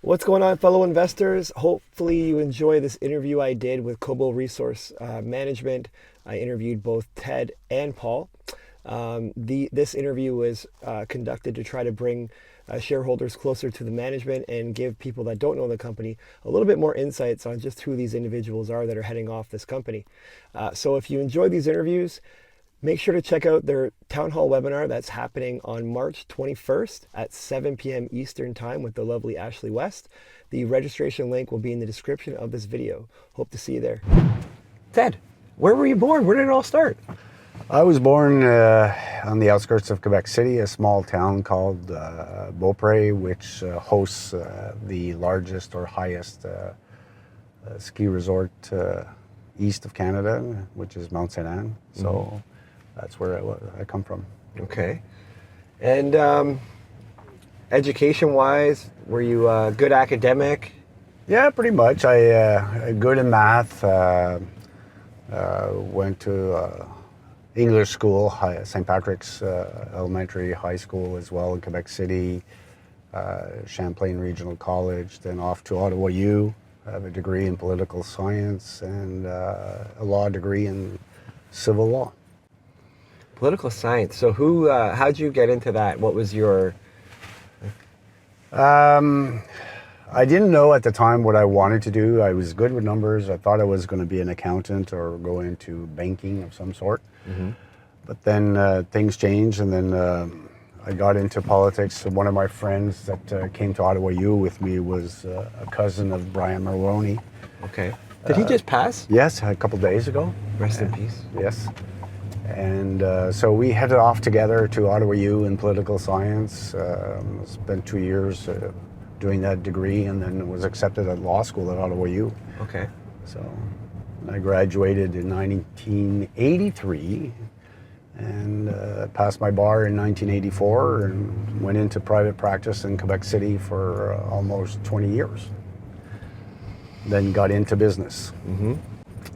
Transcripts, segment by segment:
What's going on, fellow investors? Hopefully you enjoy this interview I did with Kobo Resource Management. I interviewed both Ted and Paul. This interview was conducted to try to bring shareholders closer to the management and give people that don't know the company a little bit more insights on just who these individuals are that are heading off this company. So if you enjoy these interviews, make sure to check out their town hall webinar that's happening on March 21st at 7 p.m. Eastern Time with the lovely Ashley West. The registration link will be in the description of this video. Hope to see you there. Ted, where were you born? Where did it all start? I was born on the outskirts of Quebec City, a small town called Beaupré, which hosts the largest or highest ski resort east of Canada, which is Mount St. Anne. So that's where I come from. Okay. And education-wise, were you a good academic? Yeah, pretty much. I good in math. Went to English school, St. Patrick's Elementary High School as well in Quebec City, Champlain Regional College, then off to Ottawa U. I have a degree in political science and a law degree in civil law. Political science. So how'd you get into that? What was your... I didn't know at the time what I wanted to do. I was good with numbers. I thought I was going to be an accountant or go into banking of some sort. But then things changed, and then I got into politics. One of my friends that came to Ottawa U with me was a cousin of Brian Mulroney. Okay. Did he just pass? Yes, a couple days ago. Rest in peace. Yes. And so we headed off together to Ottawa U in political science. Spent 2 years doing that degree, and then was accepted at law school at Ottawa U. Okay. So I graduated in 1983 and passed my bar in 1984 and went into private practice in Quebec City for almost 20 years. Then got into business.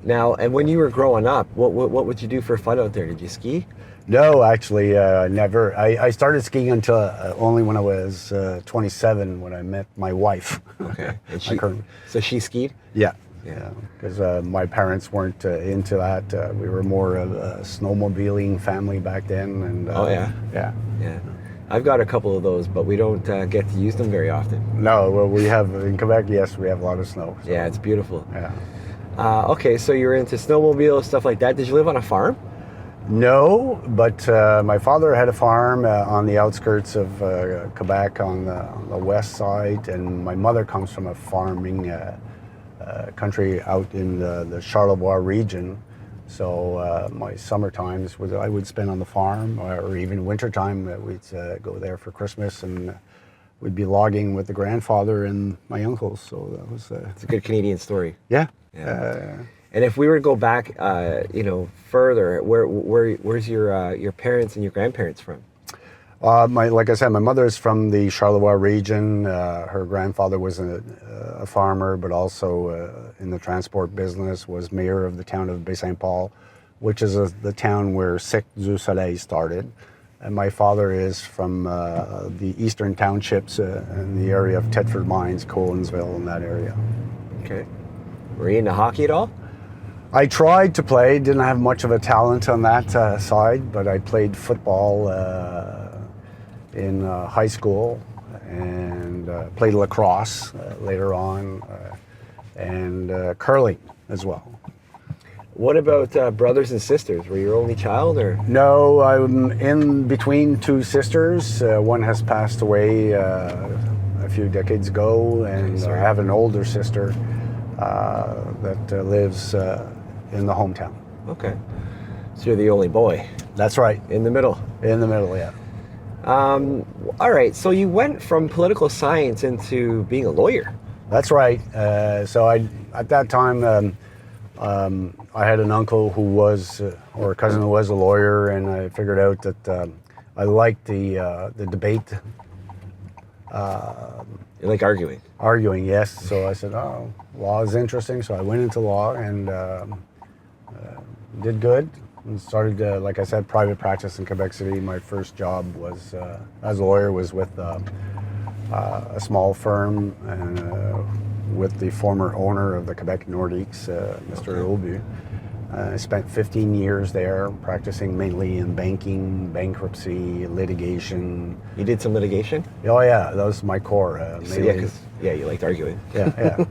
Now, and when you were growing up, what would you do for fun out there? Did you ski? No, actually, never. I started skiing until only when I was 27, when I met my wife. Okay. And so she skied? Yeah. Yeah, because my parents weren't into that. We were more of a snowmobiling family back then. And oh, yeah? Yeah. Yeah. I've got a couple of those, but we don't get to use them very often. No, well, we have, in Quebec, yes, we have a lot of snow. So. Yeah, it's beautiful. Yeah. Okay, so you were into snowmobile, stuff like that. Did you live on a farm? No, but my father had a farm on the outskirts of Quebec on the west side, and my mother comes from a farming country out in the Charlevoix region. So my summer times I would spend on the farm, or even winter time we'd go there for Christmas, and we'd be logging with the grandfather and my uncles. So that was it's a good Canadian story. Yeah. And if we were to go back, further, where's your parents and your grandparents from? Like I said, my mother is from the Charlevoix region. Her grandfather was a farmer, but also in the transport business, was mayor of the town of Baie Saint Paul, which is the town where Cirque du Soleil started. And my father is from the eastern townships in the area of Thetford Mines, Cowansville, in that area. Okay. Were you into hockey at all? I tried to play, didn't have much of a talent on that side, but I played football in high school and played lacrosse later on, and curling as well. What about brothers and sisters? Were you your only child, or? No, I'm in between two sisters. One has passed away a few decades ago, and I have an older sister that lives in the hometown. Okay. So you're the only boy. That's right. In the middle. In the middle, yeah. All right. So you went from political science into being a lawyer. That's right. So at that time, I had an uncle who was, or a cousin who was a lawyer, and I figured out that I liked the debate. You like arguing? Arguing, yes. So I said, oh, law is interesting. So I went into law and did good. And started, like I said, private practice in Quebec City. My first job was, as a lawyer, was with a small firm with the former owner of the Quebec Nordiques, Mr. Aubu. I spent 15 years there practicing mainly in banking, bankruptcy, litigation. You did some litigation? Oh yeah, that was my core. So, you liked arguing. Yeah.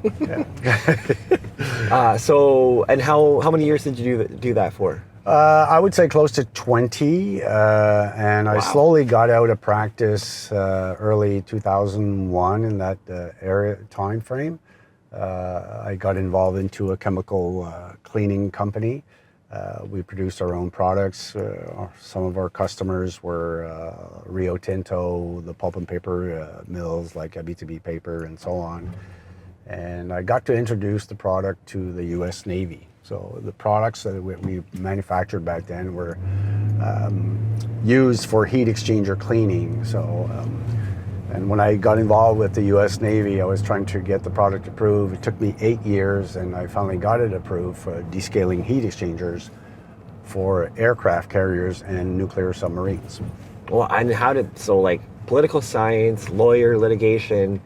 So, and how many years did you do that for? I would say close to 20, and I slowly got out of practice early 2001 in that time frame. I got involved into a chemical cleaning company. We produced our own products. Some of our customers were Rio Tinto, the pulp and paper mills like B2B paper and so on. And I got to introduce the product to the U.S. Navy. So the products that we manufactured back then were used for heat exchanger cleaning. So. And when I got involved with the U.S. Navy, I was trying to get the product approved. It took me 8 years, and I finally got it approved for descaling heat exchangers for aircraft carriers and nuclear submarines. Well, and political science, lawyer, litigation,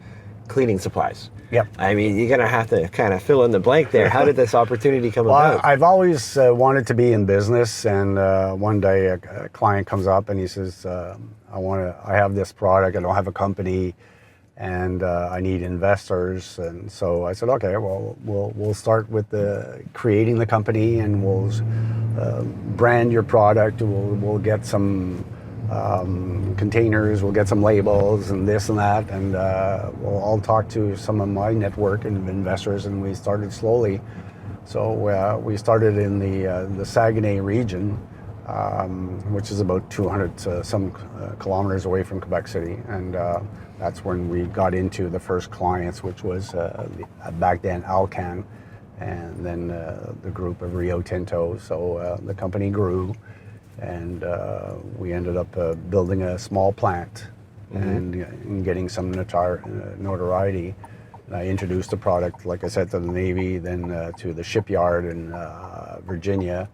cleaning supplies. Yep. I mean, you're going to have to kind of fill in the blank there. How did this opportunity come about? I've always wanted to be in business, and one day a client comes up and he says, I have this product, I don't have a company, and I need investors. And so I said, okay, well, we'll start with creating the company, and we'll brand your product. We'll get some containers, we'll get some labels and this and that, and I'll talk to some of my network and investors, and we started slowly. So we started in the Saguenay region, which is about 200 some kilometers away from Quebec City, and that's when we got into the first clients, which was back then Alcan, and then the group of Rio Tinto. So the company grew, and we ended up building a small plant and getting some notoriety. And I introduced the product, like I said, to the Navy, then to the shipyard in Virginia,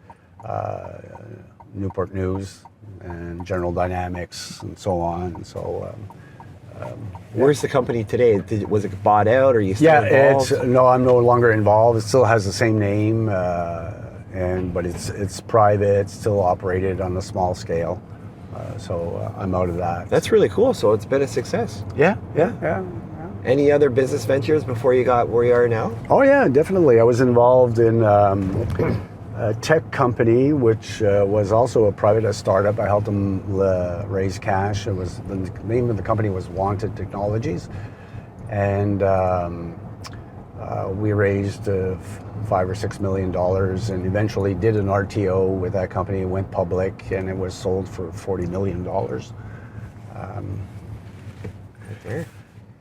Newport News, and General Dynamics, and so on. And so, where's the company today? Was it bought out, or are you still involved? No, I'm no longer involved. It still has the same name, but it's private. It's still operated on a small scale. So I'm out of that. That's really cool. So it's been a success. Yeah. Any other business ventures before you got where you are now? Oh yeah, definitely. I was involved in a tech company, which was also a startup. I helped them raise cash. The name of the company was Wanted Technologies, and we raised $5 or $6 million, and eventually did an RTO with that company. It went public, and it was sold for $40 million. Okay.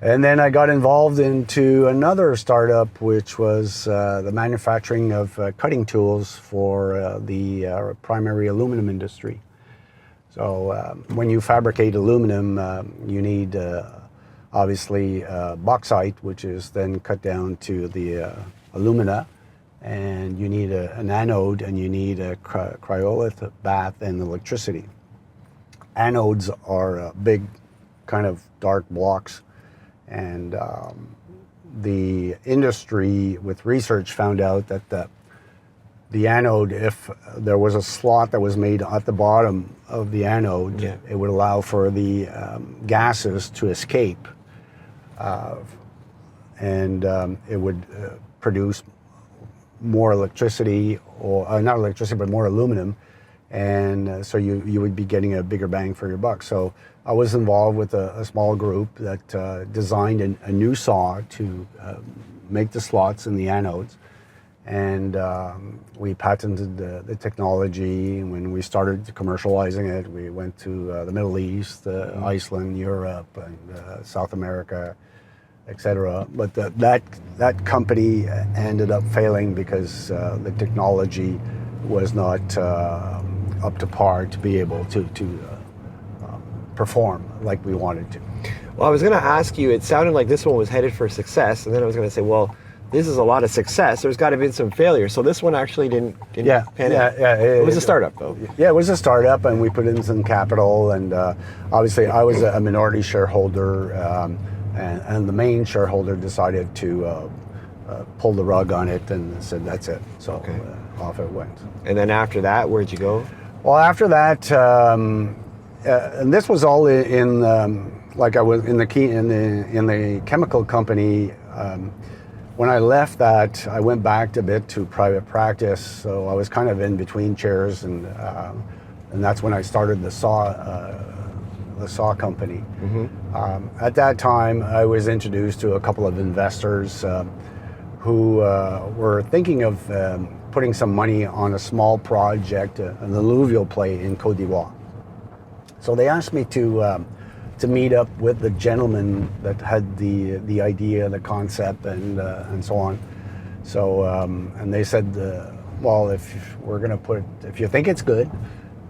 And then I got involved into another startup, which was the manufacturing of cutting tools for the primary aluminum industry. So when you fabricate aluminum, you need obviously bauxite, which is then cut down to the alumina, and you need an anode, and you need a cryolith bath and electricity. Anodes are big, kind of dark blocks. And the industry with research found out that the anode, if there was a slot that was made at the bottom of the anode, it would allow for the gases to escape, and it would produce more electricity, or not electricity, but more aluminum, and so you would be getting a bigger bang for your buck. So I was involved with a small group that designed a new saw to make the slots in the anodes, and we patented the technology. When we started commercializing it, we went to the Middle East, Iceland, Europe, and South America, etc. But that company ended up failing because the technology was not up to par to be able to perform like we wanted to. Well, I was going to ask you, it sounded like this one was headed for success, and then I was going to say, well, this is a lot of success. There's got to be some failure. So this one actually didn't pan out. It was a startup, though. Yeah, it was a startup, and we put in some capital, and obviously I was a minority shareholder. And the main shareholder decided to pull the rug on it and said, that's it. So off it went. And then after that, where'd you go? Well, after that, and this was all in like I was in the chemical company. When I left that, I went back a bit to private practice. So I was kind of in between chairs, and that's when I started the saw company. At that time, I was introduced to a couple of investors who were thinking of putting some money on a small project, an alluvial play in Côte d'Ivoire. So they asked me to meet up with the gentleman that had the idea, the concept, and so on. So and they said, well, if you think it's good,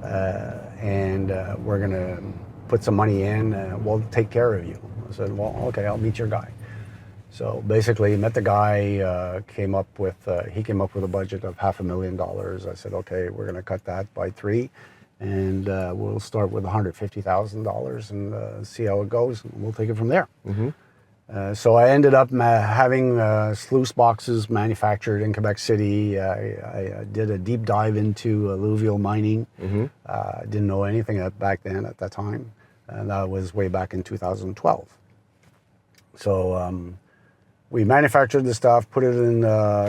and we're gonna put some money in, we'll take care of you. I said, well, okay, I'll meet your guy. So basically, met the guy. Came up with a budget of $500,000. I said, okay, we're going to cut that by 3, and we'll start with $150,000 and see how it goes. And we'll take it from there. So I ended up having sluice boxes manufactured in Quebec City. I did a deep dive into alluvial mining. Didn't know anything back then at that time, and that was way back in 2012. So we manufactured the stuff, put it in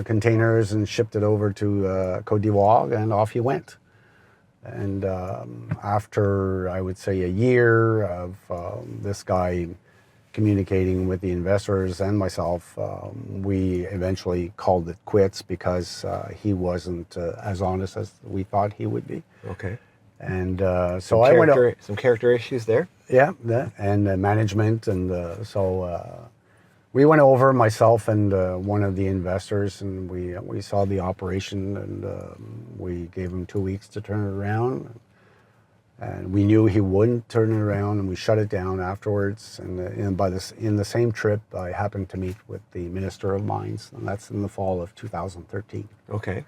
containers, and shipped it over to Côte d'Ivoire, and off you went. And after, I would say, a year of this guy communicating with the investors and myself, we eventually called it quits because he wasn't as honest as we thought he would be. Okay. And so I went up. Some character issues there? Yeah, and management, and so we went over, myself and one of the investors, and we saw the operation, and we gave him 2 weeks to turn it around. And we knew he wouldn't turn it around, and we shut it down afterwards. And in the same trip, I happened to meet with the Minister of Mines, and that's in the fall of 2013. Okay.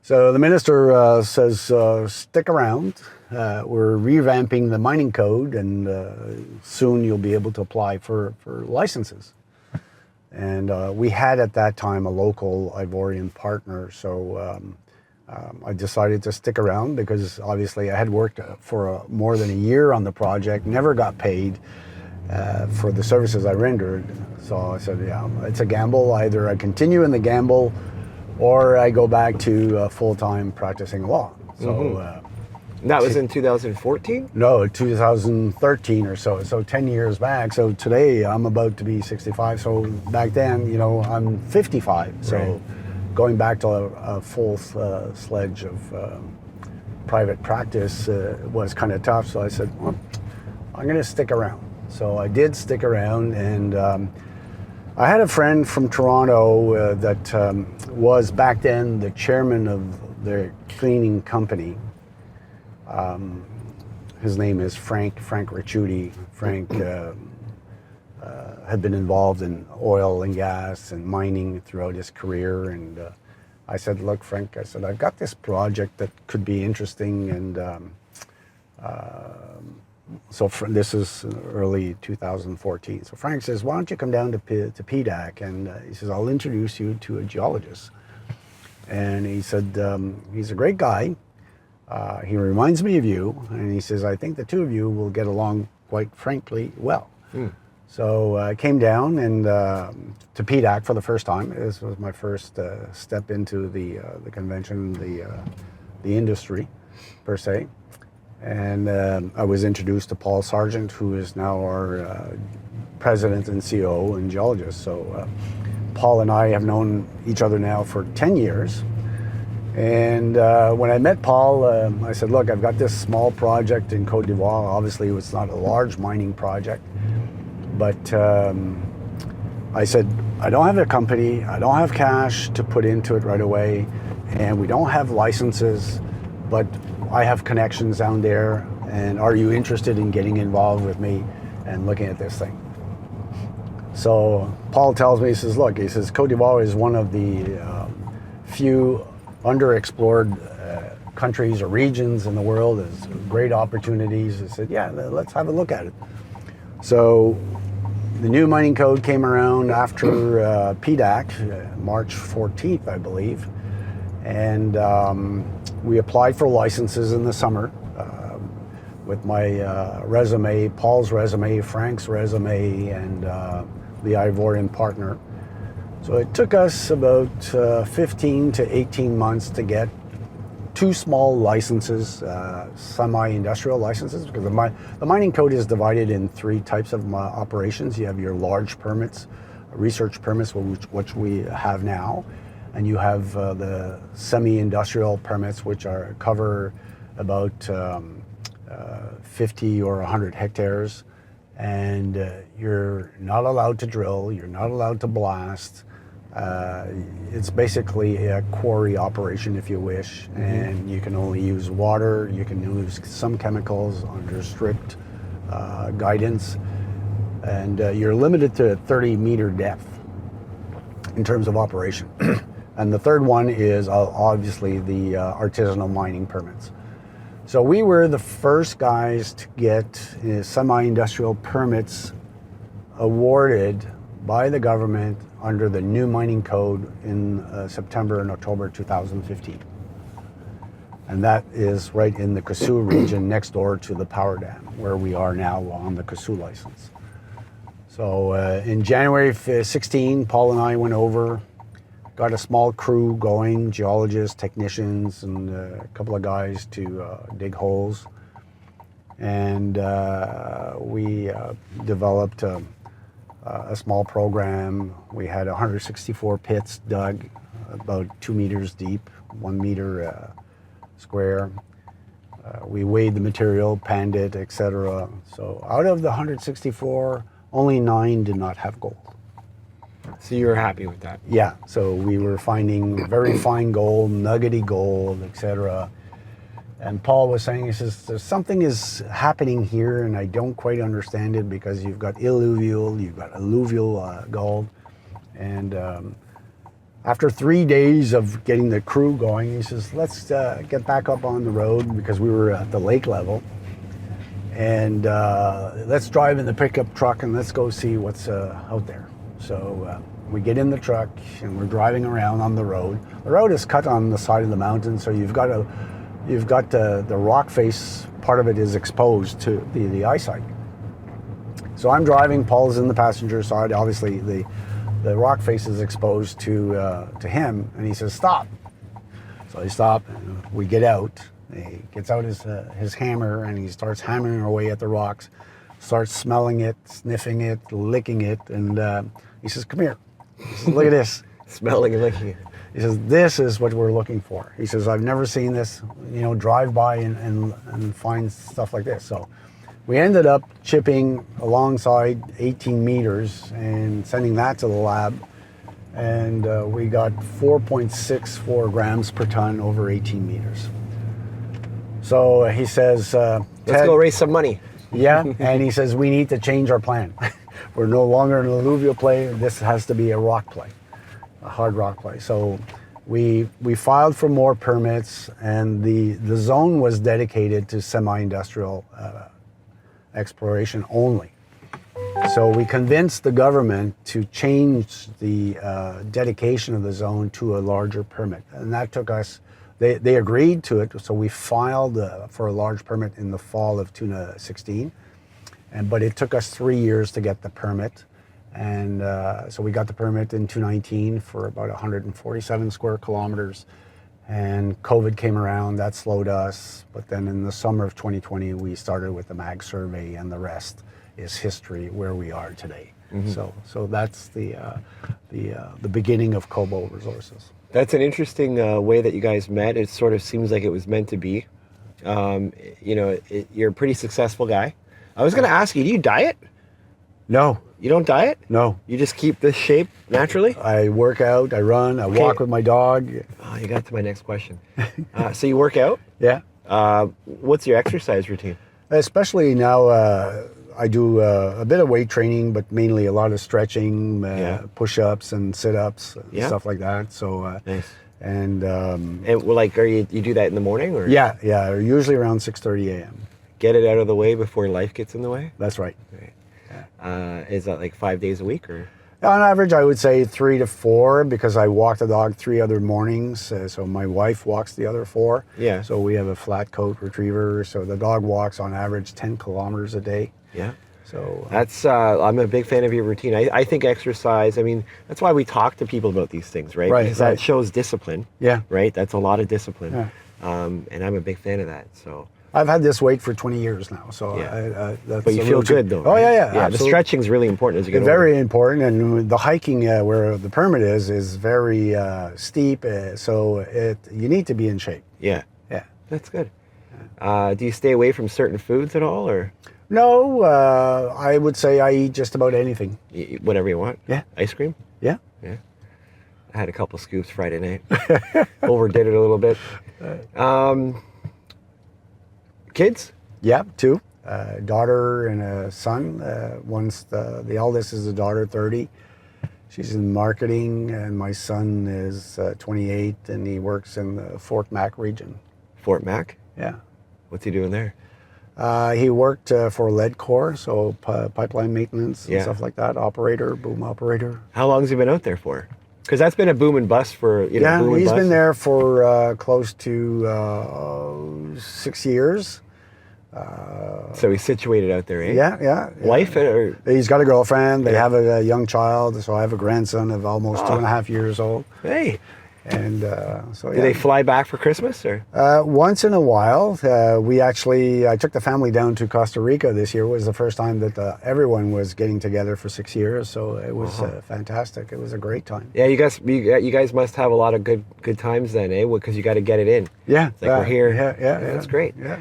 So the minister says, stick around. We're revamping the mining code, and soon you'll be able to apply for licenses. And we had at that time a local Ivorian partner, so I decided to stick around because obviously I had worked for more than a year on the project, never got paid for the services I rendered. So I said, yeah, it's a gamble. Either I continue in the gamble or I go back to full-time practicing law. So that was in 2014? No, 2013 or so. So 10 years back. So today I'm about to be 65. So back then, I'm 55. So right. Going back to a full sledge of private practice was kind of tough. So I said, well, I'm going to stick around. So I did stick around, and I had a friend from Toronto that was back then the chairman of the cleaning company. His name is Frank Ricciuti. Frank had been involved in oil and gas and mining throughout his career. And I said, look, Frank, I've got this project that could be interesting. And so this is early 2014. So Frank says, why don't you come down to PDAC? And he says, I'll introduce you to a geologist. And he said, he's a great guy. He reminds me of you. And he says, I think the two of you will get along quite frankly well. So I came down and to PDAC for the first time. This was my first step into the convention, the industry per se. And I was introduced to Paul Sargent, who is now our president and CEO and geologist. So Paul and I have known each other now for 10 years. And when I met Paul, I said, look, I've got this small project in Côte d'Ivoire. Obviously, it's not a large mining project. But I said, I don't have a company. I don't have cash to put into it right away. And we don't have licenses. But I have connections down there. And are you interested in getting involved with me and looking at this thing? So Paul tells me, he says, look, Côte d'Ivoire is one of the few underexplored countries or regions in the world. There's great opportunities. I said, yeah, let's have a look at it. So the new mining code came around after PDAC, March 14th, I believe. And we applied for licenses in the summer with my resume, Paul's resume, Frank's resume, and the Ivorian partner. So it took us about 15 to 18 months to get 2 small licenses, semi-industrial licenses, because the mining code is divided in 3 types of operations. You have your large permits, research permits, which we have now, and you have the semi-industrial permits, which cover about 50 or 100 hectares, and you're not allowed to drill, you're not allowed to blast. It's basically a quarry operation, if you wish, and you can only use water, you can use some chemicals under strict guidance, and you're limited to 30-meter depth in terms of operation. And the third one is obviously the artisanal mining permits. So we were the first guys to get semi-industrial permits awarded by the government under the new mining code in September and October 2015. And that is right in the Kossou region next door to the power dam, where we are now on the Kossou license. So in January 16, Paul and I went over, got a small crew going, geologists, technicians, and a couple of guys to dig holes. And we developed a small program. We had 164 pits dug, about 2 meters deep, 1 meter square. We weighed the material, panned it, etc. So out of the 164, only 9 did not have gold. So you were happy with that? Yeah, so we were finding very fine gold, nuggety gold, etc. And Paul was saying, he says, there's something is happening here and I don't quite understand it, because you've got alluvial, you've got alluvial gold. And after 3 days of getting the crew going, he says, let's get back up on the road, because we were at the lake level. And let's drive in the pickup truck and let's go see what's out there. So we get in the truck and we're driving around on the road. The road is cut on the side of the mountain, so you've got the rock face, part of it is exposed to the eyesight. So I'm driving, Paul's in the passenger side. Obviously the rock face is exposed to him, and he says, stop. So he stopped, we get out. He gets out his hammer and he starts hammering away at the rocks, starts smelling it, sniffing it, licking it, and he says, come here. He says, look at this. Smelling and licking it. He says, this is what we're looking for. He says, I've never seen this, drive by and find stuff like this. So we ended up chipping alongside 18 meters and sending that to the lab. And we got 4.64 grams per ton over 18 meters. So he says, let's go raise some money. Yeah, and he says, we need to change our plan. We're no longer an alluvial play. This has to be a rock play, a hard rock play. So we filed for more permits, and the zone was dedicated to semi-industrial exploration only. So we convinced the government to change the dedication of the zone to a larger permit. And that took us, they agreed to it, so we filed for a large permit in the fall of 2016. But it took us 3 years to get the permit. And so we got the permit in 2019 for about 147 square kilometers. And COVID came around, that slowed us. But then in the summer of 2020, we started with the MAG survey, and the rest is history where we are today. Mm-hmm. So that's the beginning of Kobo Resources. That's an interesting way that you guys met. It sort of seems like it was meant to be. You're a pretty successful guy. I was going to ask you, do you diet? No. You don't diet? No. You just keep this shape naturally? I work out, I run, I walk with my dog. Oh, you got to my next question. So you work out? Yeah. What's your exercise routine? Especially now, I do a bit of weight training, but mainly a lot of stretching, push-ups and sit-ups, and stuff like that. So, nice. And are you do that in the morning, or? Yeah, usually around 6:30 a.m. Get it out of the way before life gets in the way? That's right. Is that like 5 days a week or? On average, I would say 3 to 4 because I walk the dog 3 other mornings. So my wife walks the other 4. Yeah. So we have a flat coat retriever. So the dog walks on average 10 kilometers a day. Yeah. So that's, I'm a big fan of your routine. I think exercise, I mean, that's why we talk to people about these things, right? Right, Because right. that shows discipline. Yeah. Right? That's a lot of discipline. Yeah. And I'm a big fan of that, so. I've had this weight for 20 years now. So Yeah. that's But you a feel routine. good though, Oh, right? yeah, Yeah, the absolutely. stretching's really important as you get older. Very important, and the hiking where the permit is very steep, so you need to be in shape. Yeah. Yeah. That's good. Do you stay away from certain foods at all, or No, I would say I eat just about anything. whatever you want? Yeah. Ice cream? Yeah. Yeah. I had a couple scoops Friday night. Overdid it a little bit. Kids? Yeah, 2. Daughter and a son. One's the eldest is a daughter, 30. She's in marketing, and my son is 28, and he works in the Fort Mac region. Fort Mac? Yeah. What's he doing there? He worked for Leadcore, so pipeline maintenance and Yeah. stuff like that. Operator, boom operator. How long has he been out there for? Because that's been a boom and bust for, you know, Yeah, boom and he's bust. been there for close to 6 years. So he's situated out there, eh? Yeah. Wife or? He's got a girlfriend. They Yeah. have a young child, so I have a grandson of almost 2.5 years old. Hey. And so, Do they fly back for Christmas or? once in a while, I took the family down to Costa Rica this year. It was the first time that everyone was getting together for 6 years, so it was fantastic. It was a great time. Yeah, you guys must have a lot of good times then, eh? Because you got to get it in. Yeah, It's like we're here. Yeah, That's great. Yeah.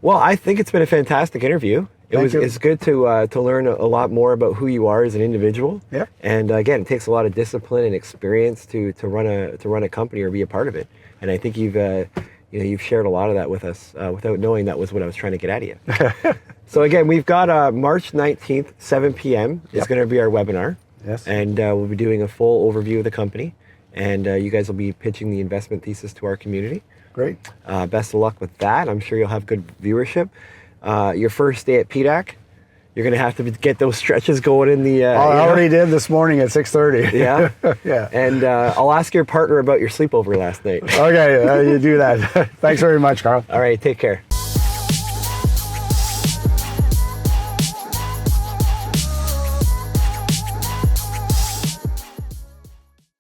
Well, I think it's been a fantastic interview. Thank you. It's good to learn a lot more about who you are as an individual. Yep. And again, it takes a lot of discipline and experience to run a company or be a part of it. And I think you've shared a lot of that with us without knowing that was what I was trying to get out of you. So again, we've got March 19th, 7 p.m. is going to be our webinar. Yes. And we'll be doing a full overview of the company. And you guys will be pitching the investment thesis to our community. Great. Best of luck with that. I'm sure you'll have good viewership. Your first day at PDAC, you're going to have to get those stretches going in the... I already did this morning at 6:30. Yeah? Yeah. And I'll ask your partner about your sleepover last night. Okay, you do that. Thanks very much, Karl. All right, take care.